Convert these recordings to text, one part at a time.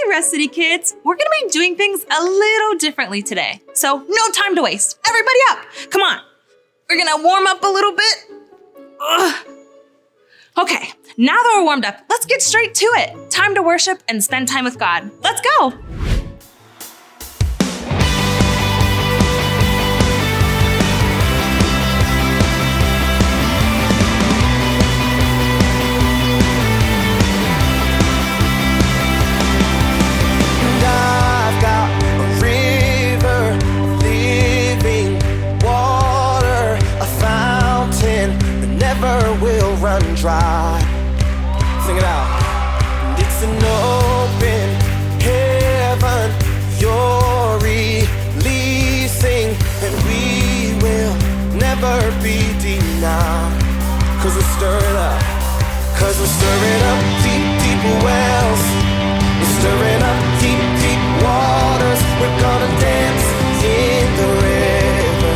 Rest City kids. We're gonna be doing things a little differently today. So no time to waste. Everybody up. Come on. We're gonna warm up a little bit. Ugh. Okay, now that we're warmed up, let's get straight to it. Time to worship and spend time with God. Let's go. Dry. Sing it out. It's an open heaven you're releasing, and we will never be denied. Cause we're stirring up. Cause we're stirring up deep, deep wells. We're stirring up deep, deep waters. We're gonna dance in the river.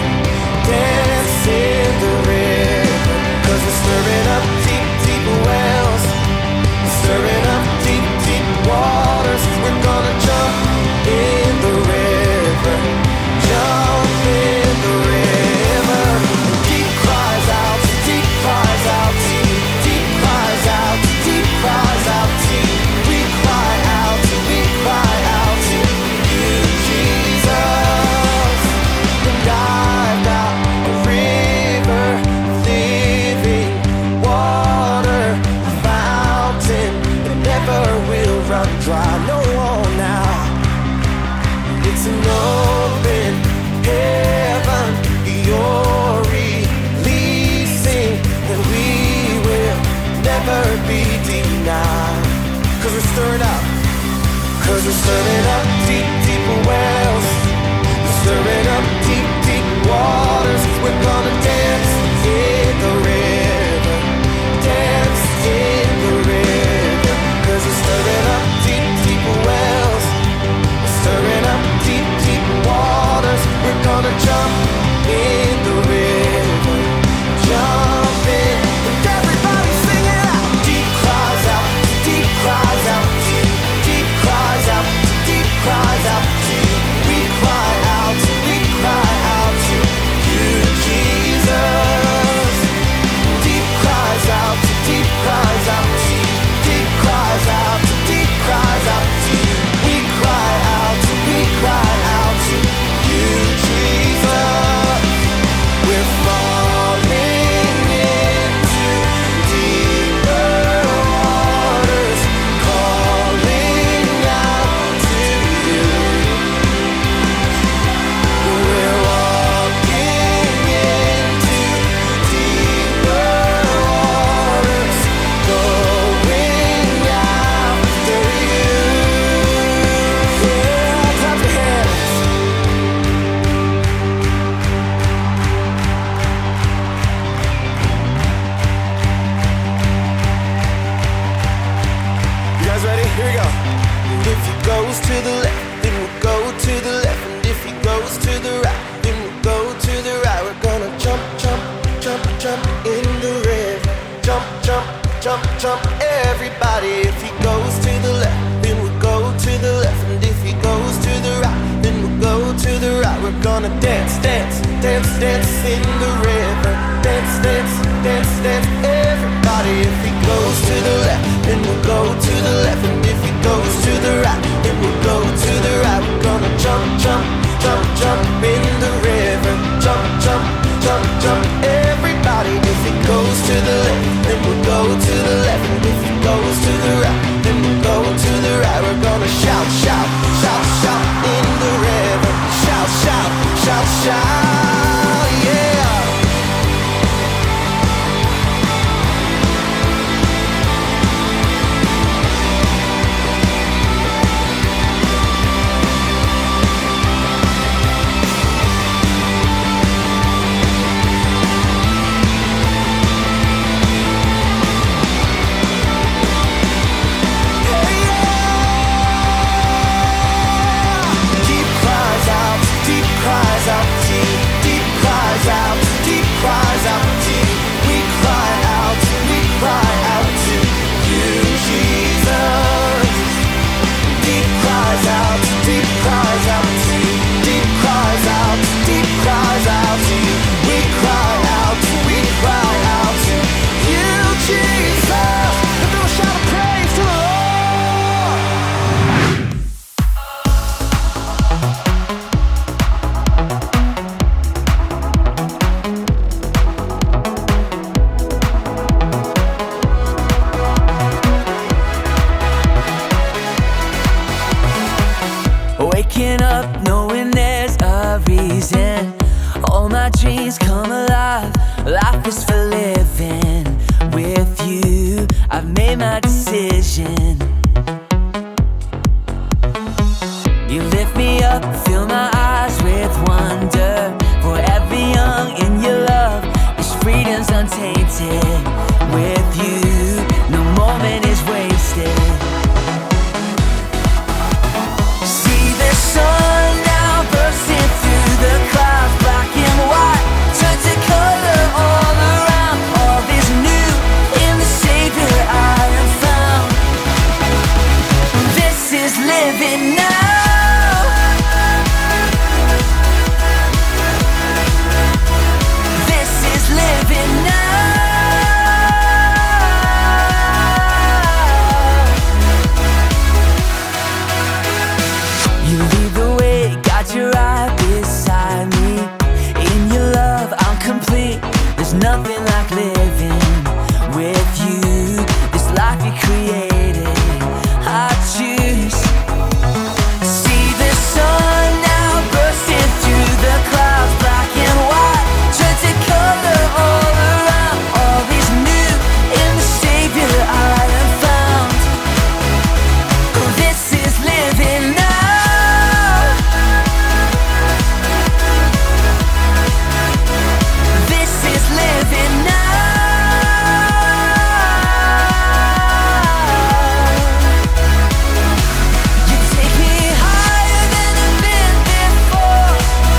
Dance in the river. Cause we're stirring up wells, stirring up deep, deep waters. We're gonna jump in the river, jump in the river. Deep cries out, deep cries out, deep cries out, deep cries out, we cry out to you, Jesus. And I've got a river living water, will run dry, no more now. It's an open heaven you're releasing, and we will never be denied. Cause we're stirring up. Cause we're stirring up deep, deep wells. We're stirring up deep, deep waters. We're gonna dance in the river. Dance in the river. Cause we're stirring up deep, deep wells. We're stirring up deep, deep waters. We're gonna jump in the river. Jump in. And everybody sing it out. Deep cries out, deep cries out, deep cries out, deep cries out. We cry out to you, Jesus. Deep cries out, deep cries out, deep cries out, deep cries out to you. We cry out to you, Jesus. We're falling into deeper waters, calling out to you. We're walking into deeper waters, going after you. Yeah, clap your hands. You guys ready? Here we go. And if he goes to the left, then we'll go to the left. And if he goes to the right, then we'll go to the right. We're gonna jump, jump, jump, jump in the river. Jump, jump, jump, jump, everybody. If he goes to the left, then we'll go to the left. And if he goes to the right, then we'll go to the right. We're gonna dance, dance, dance, dance in the river. Dance, dance, dance, dance, everybody. If he goes to the left, then we'll go to the left. And if he goes to the right, then we'll go to the right. We're gonna jump, jump, jump, jump in the river. Jump, jump, jump, jump, everybody. If he goes to the left, then we'll go to the left. And if he goes to the right, then we'll go to the right. We're gonna shout, shout, shout, shout in the river. Shout, shout, shout, shout, yeah. up knowing there's a reason. All my dreams come alive, life is for living. With you, I've made my decision. You lift me up, fill my eyes with wonder. Forever young in your love, this freedom's untainted. With you, no moment is wasted. See the sun now bursting through the clouds. Black and white turn to color all around. All is new in the Savior I have found. This is living now. This is living now. You lead the way, got you right beside me. In your love, I'm complete. There's nothing like living with you. This life you created, I choose. See the sun now bursting through the clouds. Black and white turn to color all around. All is new in the Savior I have found. This is living now. This is living now. You take me higher than I've been before.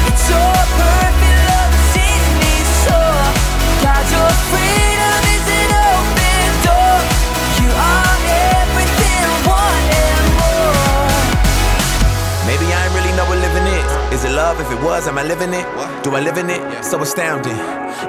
It's your perfect love that sees me soar. God, your freedom is an open door. You are everything, one and more. Maybe I ain't really know what living is. Is it love? If it was, am I living it? Do I live in it? So astounding.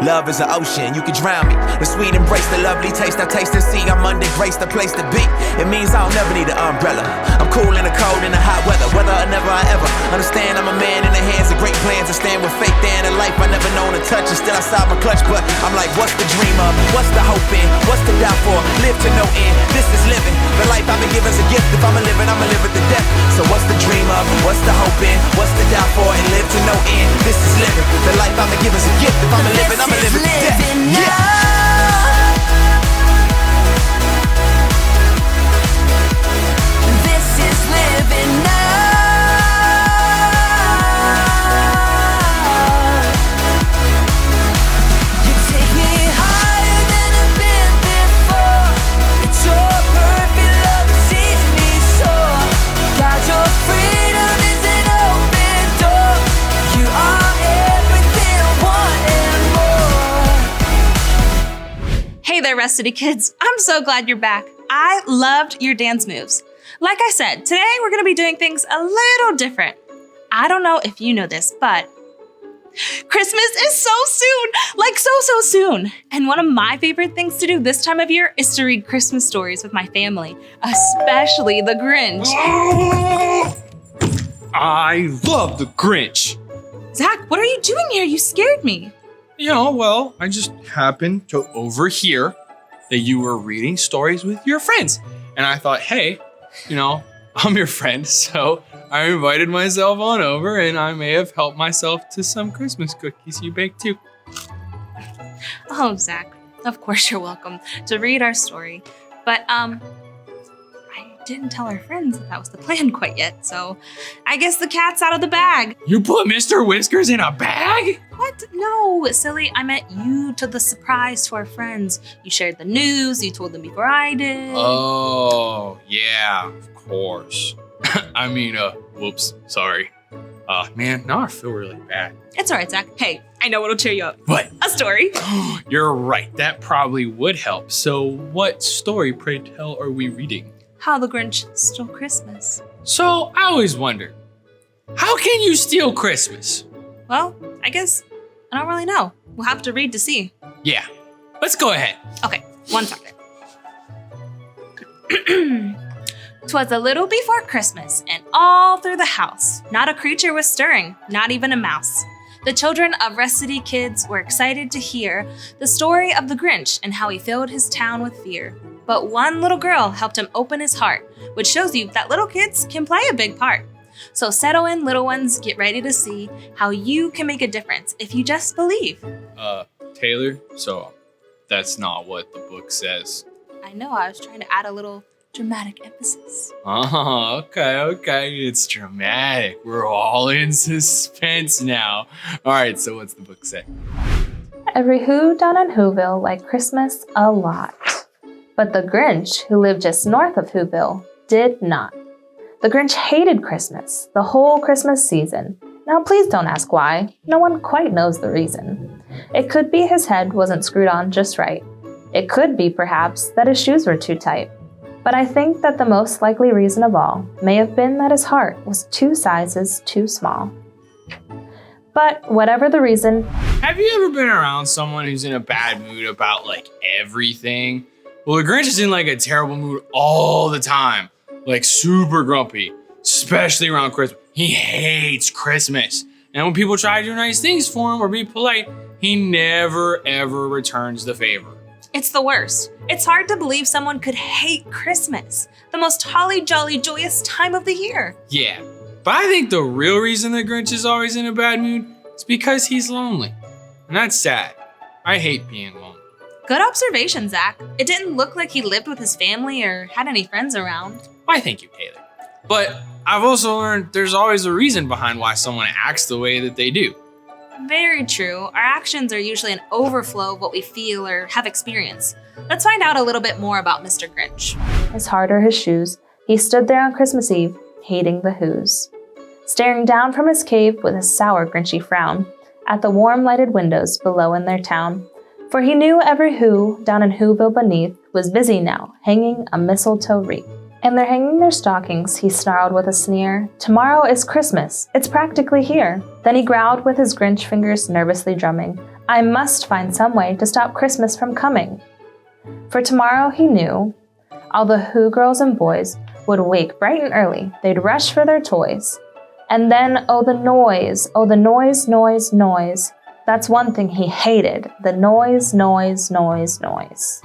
Love is an ocean, you can drown me. The sweet embrace, the lovely taste, I taste and see. I'm under grace, the place to be. It means I'll never need an umbrella. I'm cool in the cold, in the hot weather. Whether or never I ever understand, I'm a man in the hands of great plans. I stand with faith there in a life I never known to touch. And still outside my clutch, but I'm like, what's the dream of? What's the hope in? What's the doubt for? Live to no end. This is living. The life I've been given's a gift. If I'ma live it, I'ma live it to death. So what's the dream of? What's the hope in? What's the doubt for? And live to no end. This is living. The life I've been given's a gift. If I'ma live it, I'ma live it to death. Now. This is living now. You take me higher than I've been before. It's your perfect love that sees me soar. God, your freedom is an open door. You are everything, one and more. Hey there, Rest City kids. I'm so glad you're back. I loved your dance moves. Like I said, today we're gonna be doing things a little different. I don't know if you know this, but Christmas is so soon, like so soon. And one of my favorite things to do this time of year is to read Christmas stories with my family, especially The Grinch. I love The Grinch. Zach, what are you doing here? You scared me. Well, I just happened to overhear that you were reading stories with your friends. And I thought, hey, I'm your friend, so I invited myself on over and I may have helped myself to some Christmas cookies you baked too. Oh, Zach, of course you're welcome to read our story. But, I didn't tell our friends that was the plan quite yet, so I guess the cat's out of the bag. You put Mr. Whiskers in a bag? What? No, silly. I meant you told the surprise to our friends. You shared the news. You told them before I did. Oh, yeah, of course. Whoops, sorry. Man, now I feel really bad. It's all right, Zach. Hey, I know what'll cheer you up. What? A story. You're right. That probably would help. So what story, pray tell, are we reading? How the Grinch Stole Christmas. So I always wondered, how can you steal Christmas? Well, I guess I don't really know. We'll have to read to see. Yeah, let's go ahead. Okay, one second. 'Twas a little before Christmas, and all through the house, not a creature was stirring, not even a mouse. The children of Rest City kids were excited to hear the story of the Grinch and how he filled his town with fear. But one little girl helped him open his heart, which shows you that little kids can play a big part. So settle in, little ones, get ready to see how you can make a difference if you just believe. Taylor, so that's not what the book says. I know, I was trying to add a little dramatic emphasis. Oh, okay. It's dramatic. We're all in suspense now. All right, so what's the book say? Every Who down in Whoville liked Christmas a lot. But the Grinch, who lived just north of Whoville, did not. The Grinch hated Christmas, the whole Christmas season. Now please don't ask why. No one quite knows the reason. It could be his head wasn't screwed on just right. It could be, perhaps, that his shoes were too tight. But I think that the most likely reason of all may have been that his heart was 2 sizes too small. But whatever the reason, Have you ever been around someone who's in a bad mood about like everything? Well, the Grinch is in like a terrible mood all the time, like super grumpy, especially around Christmas. He hates Christmas. And when people try to do nice things for him or be polite, he never ever returns the favor. It's the worst. It's hard to believe someone could hate Christmas, the most holly jolly joyous time of the year. Yeah, but I think the real reason the Grinch is always in a bad mood is because he's lonely. And that's sad. I hate being lonely. Good observation, Zach. It didn't look like he lived with his family or had any friends around. Why, thank you, Taylor. But I've also learned there's always a reason behind why someone acts the way that they do. Very true. Our actions are usually an overflow of what we feel or have experienced. Let's find out a little bit more about Mr. Grinch. his heart or his shoes, he stood there on Christmas Eve, hating the Whos. Staring down from his cave with a sour, grinchy frown at the warm lighted windows below in their town. For he knew every Who down in Whoville beneath was busy now, hanging a mistletoe wreath. And they're hanging their stockings, he snarled with a sneer. Tomorrow is Christmas, it's practically here. Then he growled with his Grinch fingers nervously drumming. I must find some way to stop Christmas from coming. For tomorrow, he knew, all the Who girls and boys would wake bright and early. They'd rush for their toys. And then, oh the noise, noise, noise. That's one thing he hated, the noise, noise, noise, noise.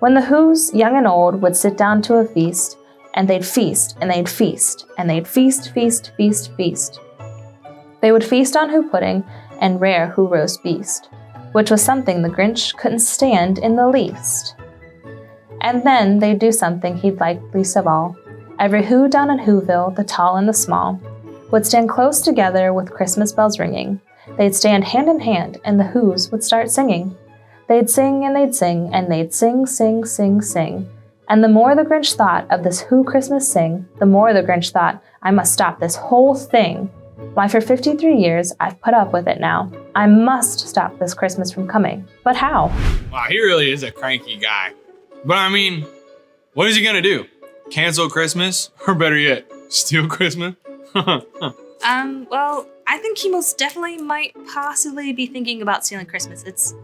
When the Whos, young and old, would sit down to a feast, and they'd feast, and they'd feast, and they'd feast, feast, feast, feast. They would feast on Who pudding and rare Who roast beast, which was something the Grinch couldn't stand in the least. And then they'd do something he'd like least of all. Every Who down in Whoville, the tall and the small, would stand close together with Christmas bells ringing. They'd stand hand in hand, and the Whos would start singing. They'd sing and they'd sing, and they'd sing, sing, sing, sing. And the more the Grinch thought of this Who Christmas sing, the more the Grinch thought, I must stop this whole thing. Why, for 53 years, I've put up with it now. I must stop this Christmas from coming. But how? Wow, he really is a cranky guy. But I mean, what is he gonna do? Cancel Christmas? Or better yet, steal Christmas? Well, I think he most definitely might possibly be thinking about stealing Christmas. It's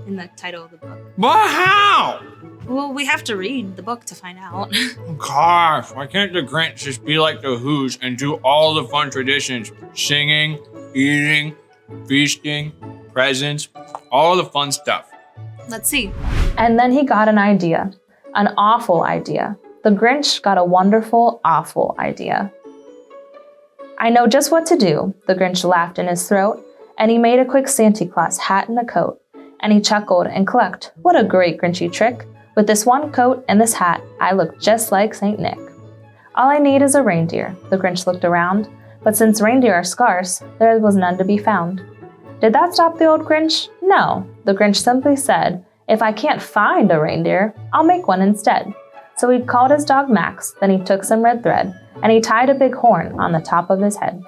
in the title of the book. But how? Well, we have to read the book to find out. Gosh, why can't the Grinch just be like the Whos and do all the fun traditions? Singing, eating, feasting, presents, all the fun stuff. Let's see. And then he got an idea. An awful idea. The Grinch got a wonderful, awful idea. I know just what to do, the Grinch laughed in his throat, and he made a quick Santa Claus hat and a coat. And he chuckled and clucked, what a great Grinchy trick. With this one coat and this hat, I look just like St. Nick. All I need is a reindeer, the Grinch looked around, but since reindeer are scarce, there was none to be found. Did that stop the old Grinch? No, the Grinch simply said, if I can't find a reindeer, I'll make one instead. So he called his dog Max, then he took some red thread, and he tied a big horn on the top of his head.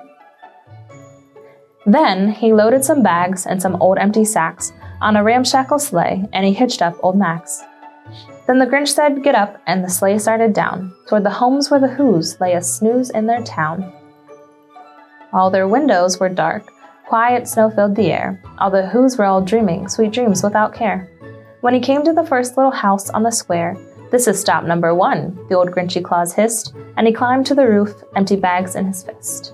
Then he loaded some bags and some old empty sacks on a ramshackle sleigh, and he hitched up old Max. Then the Grinch said, get up, and the sleigh started down, toward the homes where the Whos lay a snooze in their town. All their windows were dark, quiet snow filled the air, all the Whos were all dreaming sweet dreams without care. When he came to the first little house on the square, this is stop number 1, the old Grinchy Claus hissed, and he climbed to the roof, empty bags in his fist.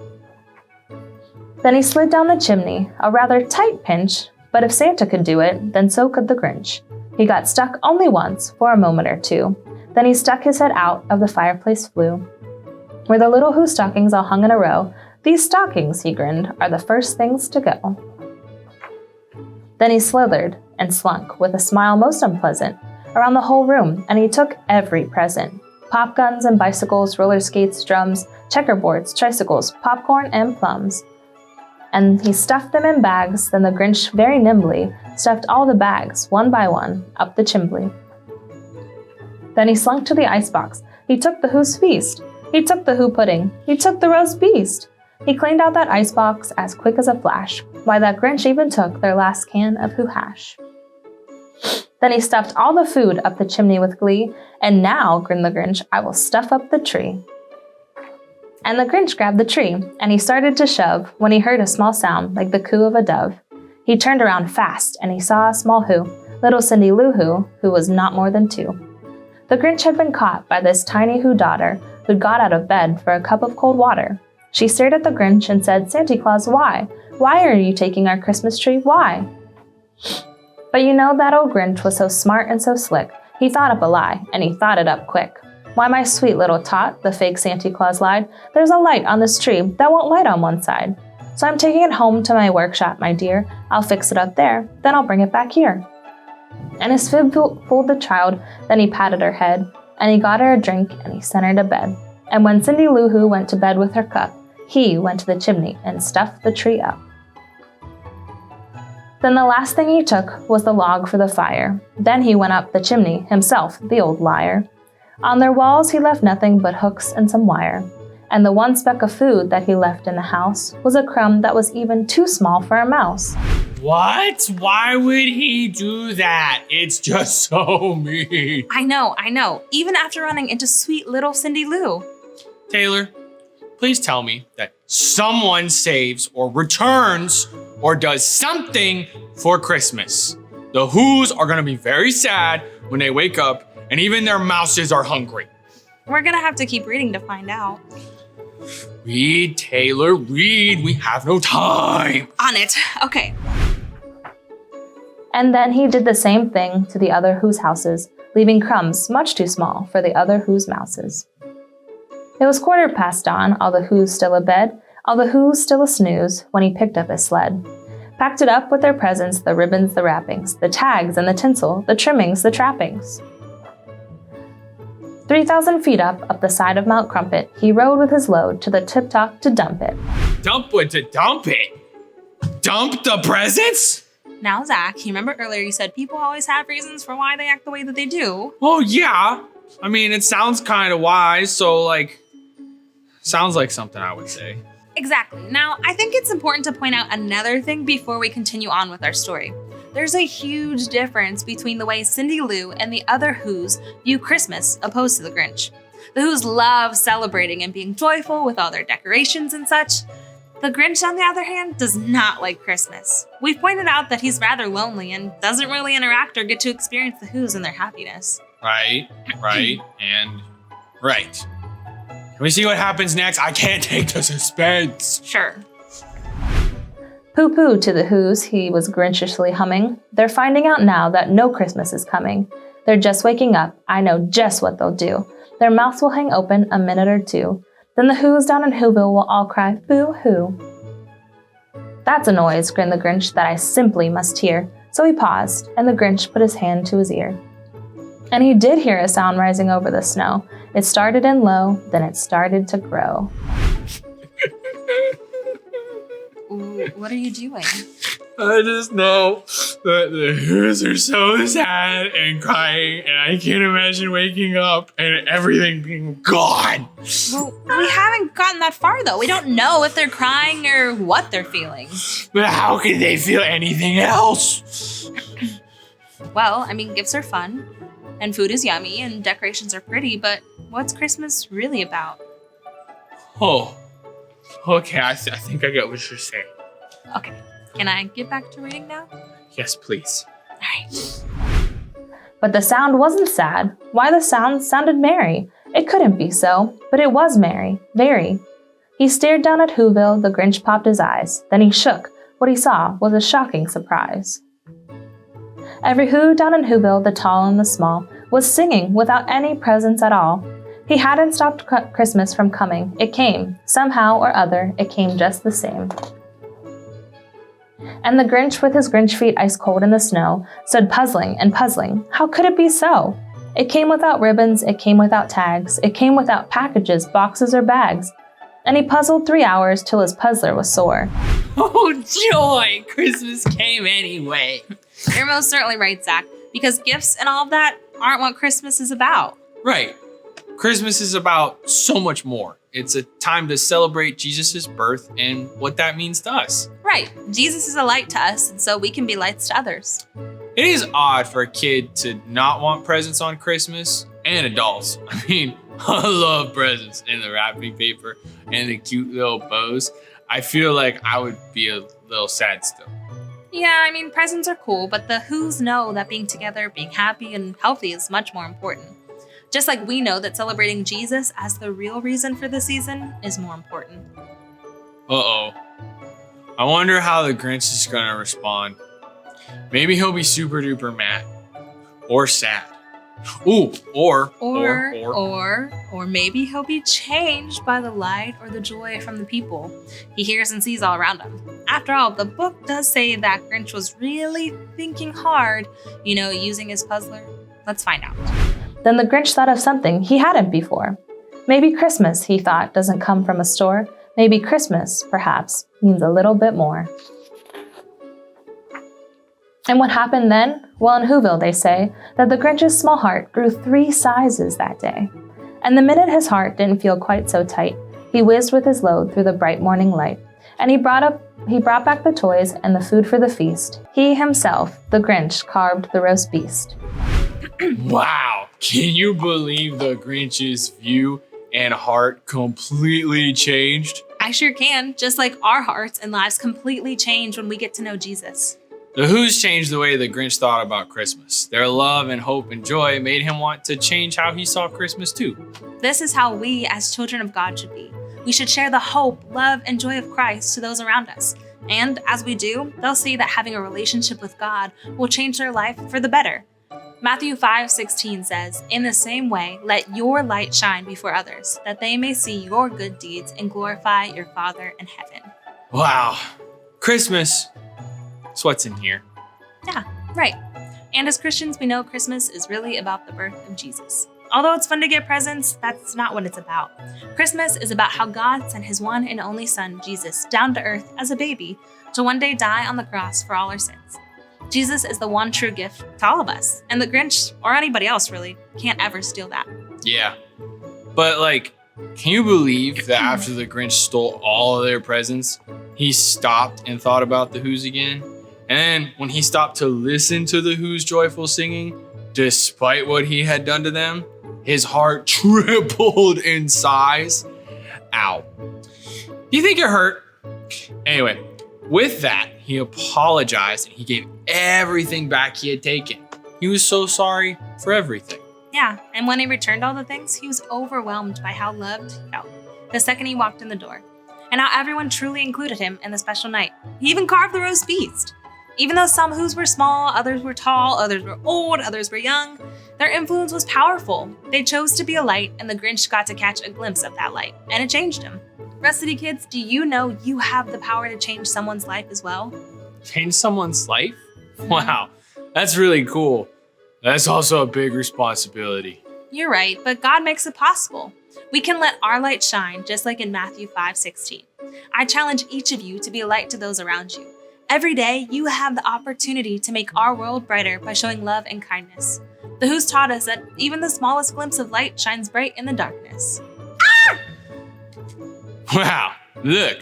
Then he slid down the chimney, a rather tight pinch, but if Santa could do it, then so could the Grinch. He got stuck only once, for a moment or two. Then he stuck his head out of the fireplace flue. where the little Who stockings all hung in a row. These stockings, he grinned, are the first things to go. Then he slithered and slunk, with a smile most unpleasant, around the whole room, and he took every present. Pop guns and bicycles, roller skates, drums, checkerboards, tricycles, popcorn, and plums. And he stuffed them in bags. Then the Grinch very nimbly stuffed all the bags, one by one, up the chimbley. Then he slunk to the icebox. He took the Who's feast. He took the Who pudding. He took the roast beast. He cleaned out that icebox as quick as a flash. Why, that Grinch even took their last can of Who hash. Then he stuffed all the food up the chimney with glee. And now, grinned the Grinch, I will stuff up the tree. And the Grinch grabbed the tree, and he started to shove when he heard a small sound like the coo of a dove. He turned around fast, and he saw a small Who, little Cindy Lou Who was not more than 2. The Grinch had been caught by this tiny Who daughter who'd got out of bed for a cup of cold water. She stared at the Grinch and said, "Santa Claus, why? Why are you taking our Christmas tree? Why?" But you know that old Grinch was so smart and so slick. He thought up a lie, and he thought it up quick. "Why, my sweet little tot," the fake Santa Claus lied, "there's a light on this tree that won't light on one side. So I'm taking it home to my workshop, my dear. I'll fix it up there, then I'll bring it back here." And his fib fooled the child, then he patted her head, and he got her a drink, and he sent her to bed. And when Cindy Lou Who went to bed with her cup, he went to the chimney and stuffed the tree up. Then the last thing he took was the log for the fire. Then he went up the chimney himself, the old liar. On their walls he left nothing but hooks and some wire. And the one speck of food that he left in the house was a crumb that was even too small for a mouse. What? Why would he do that? It's just so mean. I know. Even after running into sweet little Cindy Lou. Taylor, please tell me that someone saves or returns or does something for Christmas. The Who's are gonna be very sad when they wake up and even their mouses are hungry. We're gonna have to keep reading to find out. Read, Taylor, read. We have no time. On it. Okay. And then he did the same thing to the other Who's houses, leaving crumbs much too small for the other Who's mouses. It was 1/4 dawn, all the Who's still abed, all the Who's still a snooze, when he picked up his sled. Packed it up with their presents, the ribbons, the wrappings, the tags and the tinsel, the trimmings, the trappings. 3,000 feet up the side of Mount Crumpet, he rode with his load to the tip-top to dump it. Dump what to dump it? Dump the presents? Now, Zach, you remember earlier you said people always have reasons for why they act the way that they do. Oh, yeah. I mean, it sounds kind of wise, so sounds like something I would say. Exactly. Now, I think it's important to point out another thing before we continue on with our story. There's a huge difference between the way Cindy Lou and the other Who's view Christmas opposed to the Grinch. The Who's love celebrating and being joyful with all their decorations and such. The Grinch, on the other hand, does not like Christmas. We've pointed out that he's rather lonely and doesn't really interact or get to experience the Who's and their happiness. Right. Can we see what happens next? I can't take the suspense. Sure. Pooh-pooh to the Who's, he was grinchishly humming. They're finding out now that no Christmas is coming. They're just waking up. I know just what they'll do. Their mouths will hang open a minute or two. Then the Who's down in Whoville will all cry, boo-hoo. That's a noise, grinned the Grinch, that I simply must hear. So he paused, and the Grinch put his hand to his ear. And he did hear a sound rising over the snow. It started in low, then it started to grow. Ooh, what are you doing? I just know that the Who's are so sad and crying, and I can't imagine waking up and everything being gone. Well, we haven't gotten that far, though. We don't know if they're crying or what they're feeling. But how can they feel anything else? Well, I mean, gifts are fun, and food is yummy, and decorations are pretty, but what's Christmas really about? Oh, okay, I think I get what you're saying. Okay, can I get back to reading now? Yes, please. All right. But the sound wasn't sad. Why, the sound sounded merry. It couldn't be so, but it was merry, very. He stared down at Whoville, the Grinch popped his eyes. Then he shook. What he saw was a shocking surprise. Every Who down in Whoville, the tall and the small, was singing without any presents at all. He hadn't stopped Christmas from coming. It came. Somehow or other, it came just the same. And the Grinch, with his Grinch feet ice cold in the snow, stood puzzling and puzzling. How could it be so? It came without ribbons, it came without tags, it came without packages, boxes, or bags. And he puzzled 3 hours till his puzzler was sore. Oh, joy! Christmas came anyway. You're most certainly right, Zach, because gifts and all of that aren't what Christmas is about. Right. Christmas is about so much more. It's a time to celebrate Jesus' birth and what that means to us. Right. Jesus is a light to us, and so we can be lights to others. It is odd for a kid to not want presents on Christmas, and adults. I mean, I love presents and the wrapping paper and the cute little bows. I feel like I would be a little sad still. Yeah, I mean, presents are cool, but the Who's know that being together, being happy and healthy is much more important. Just like we know that celebrating Jesus as the real reason for the season is more important. Uh-oh. I wonder how the Grinch is gonna respond. Maybe he'll be super duper mad. Or sad. Ooh, or maybe he'll be changed by the light or the joy from the people he hears and sees all around him. After all, the book does say that Grinch was really thinking hard, using his puzzler. Let's find out. Then the Grinch thought of something he hadn't before. Maybe Christmas, he thought, doesn't come from a store. Maybe Christmas, perhaps, means a little bit more. And what happened then? Well, in Whoville, they say that the Grinch's small heart grew 3 sizes that day. And the minute his heart didn't feel quite so tight, he whizzed with his load through the bright morning light. And he brought back the toys and the food for the feast. He himself, the Grinch, carved the roast beast. Wow, can you believe the Grinch's view and heart completely changed? I sure can, just like our hearts and lives completely change when we get to know Jesus. The Who's changed the way the Grinch thought about Christmas. Their love and hope and joy made him want to change how he saw Christmas too. This is how we, as children of God, should be. We should share the hope, love, and joy of Christ to those around us. And as we do, they'll see that having a relationship with God will change their life for the better. Matthew 5:16 says, "In the same way, let your light shine before others, that they may see your good deeds and glorify your Father in heaven." Wow, Christmas. That's what's in here. Yeah, right. And as Christians, we know Christmas is really about the birth of Jesus. Although it's fun to get presents, that's not what it's about. Christmas is about how God sent his one and only son, Jesus, down to earth as a baby to one day die on the cross for all our sins. Jesus is the one true gift to all of us, and the Grinch, or anybody else really, can't ever steal that. Yeah, but can you believe that after the Grinch stole all of their presents, he stopped and thought about the Who's again? And then when he stopped to listen to the Who's joyful singing, despite what he had done to them, his heart tripled in size. Ow. Do you think it hurt? Anyway, with that, he apologized and he gave everything back he had taken. He was so sorry for everything. Yeah, and when he returned all the things, he was overwhelmed by how loved he felt the second he walked in the door, and how everyone truly included him in the special night. He even carved the roast beast. Even though some Who's were small, others were tall, others were old, others were young, their influence was powerful. They chose to be a light, and the Grinch got to catch a glimpse of that light, and it changed him. Rest City kids, do you know you have the power to change someone's life as well? Change someone's life? Wow, that's really cool. That's also a big responsibility. You're right, but God makes it possible. We can let our light shine, just like in Matthew 5:16. I challenge each of you to be a light to those around you. Every day, you have the opportunity to make our world brighter by showing love and kindness. The Who's taught us that even the smallest glimpse of light shines bright in the darkness. Wow, look.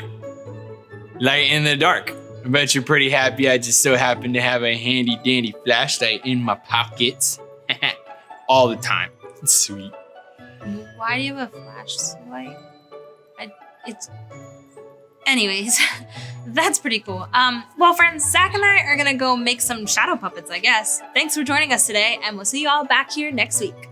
Light in the dark. I bet you're pretty happy I just so happen to have a handy dandy flashlight in my pockets. All the time. It's sweet. Why do you have a flashlight? Anyways, that's pretty cool. Well, friends, Zach and I are gonna go make some shadow puppets, I guess. Thanks for joining us today, and we'll see you all back here next week.